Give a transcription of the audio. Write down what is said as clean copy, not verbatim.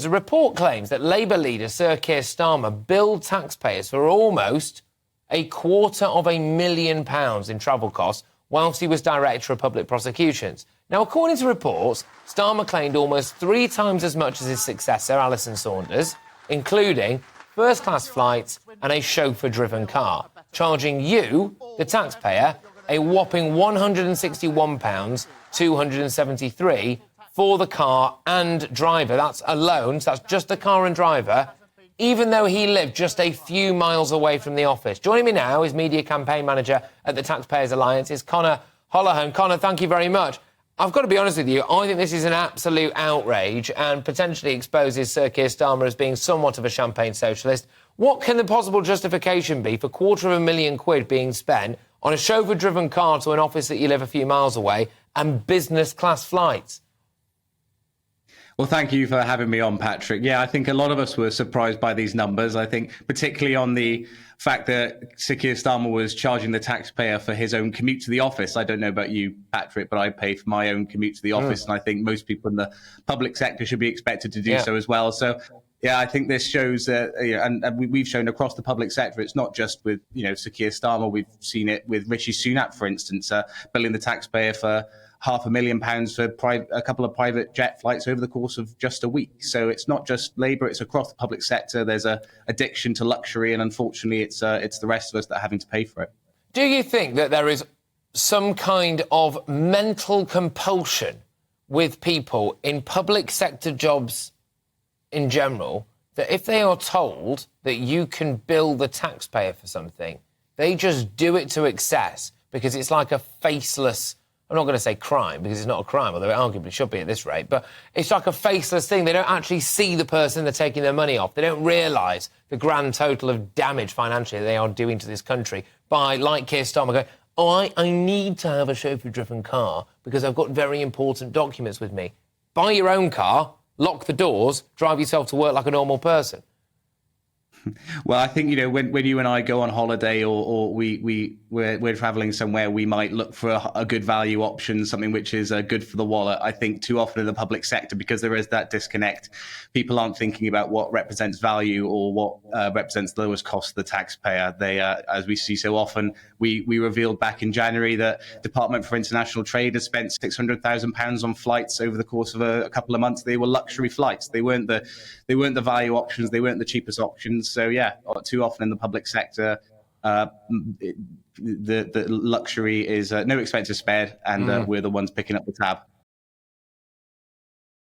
A report claims that Labour leader Sir Keir Starmer billed taxpayers for almost £250,000 in travel costs whilst he was Director of Public Prosecutions. Now, according to reports, Starmer claimed almost 3 times as much as his successor, Alison Saunders, including first-class flights and a chauffeur-driven car, charging you, the taxpayer, a whopping £161,273 for the car and driver. That's alone, so that's just the car and driver, even though he lived just a few miles away from the office. Joining me now is Media Campaign Manager at the Taxpayers Alliance, is Conor Holohan. Conor, thank you very much. I've got to be honest with you, I think this is an absolute outrage and potentially exposes Sir Keir Starmer as being somewhat of a champagne socialist. What can the possible justification be for £250,000 being spent on a chauffeur-driven car to an office that you live a few miles away and business-class flights? Well, thank you for having me on, Patrick. Yeah, I think a lot of us were surprised by these numbers. I think particularly on the fact that Sir Keir Starmer was charging the taxpayer for his own commute to the office. I don't know about you, Patrick, but I pay for my own commute to the office, and I think most people in the public sector should be expected to do so as well. So, yeah, I think this shows that, and we've shown across the public sector, it's not just with, Sir Keir Starmer. We've seen it with Rishi Sunak, for instance, billing the taxpayer for £500,000 for a couple of private jet flights over the course of just a week. So it's not just Labour, it's across the public sector. There's a addiction to luxury, and unfortunately it's the rest of us that are having to pay for it. Do you think that there is some kind of mental compulsion with people in public sector jobs in general, that if they are told that you can bill the taxpayer for something, they just do it to excess because it's like a faceless, I'm not going to say crime because it's not a crime, although it arguably should be at this rate, but it's like a faceless thing. They don't actually see the person they're taking their money off. They don't realise the grand total of damage financially they are doing to this country by, like Keir Starmer, going, I need to have a chauffeur-driven car because I've got very important documents with me. Buy your own car, lock the doors, drive yourself to work like a normal person. Well, I think, when you and I go on holiday or we're traveling somewhere, we might look for a good value option, something which is good for the wallet. I think too often in the public sector, because there is that disconnect, people aren't thinking about what represents value or what represents the lowest cost to the taxpayer. They, as we see so often, we revealed back in January that Department for International Trade has spent £600,000 on flights over the course of a couple of months. They were luxury flights. They weren't the value options. They weren't the cheapest options. So yeah, too often in the public sector, the luxury is no expenses spared, and we're the ones picking up the tab.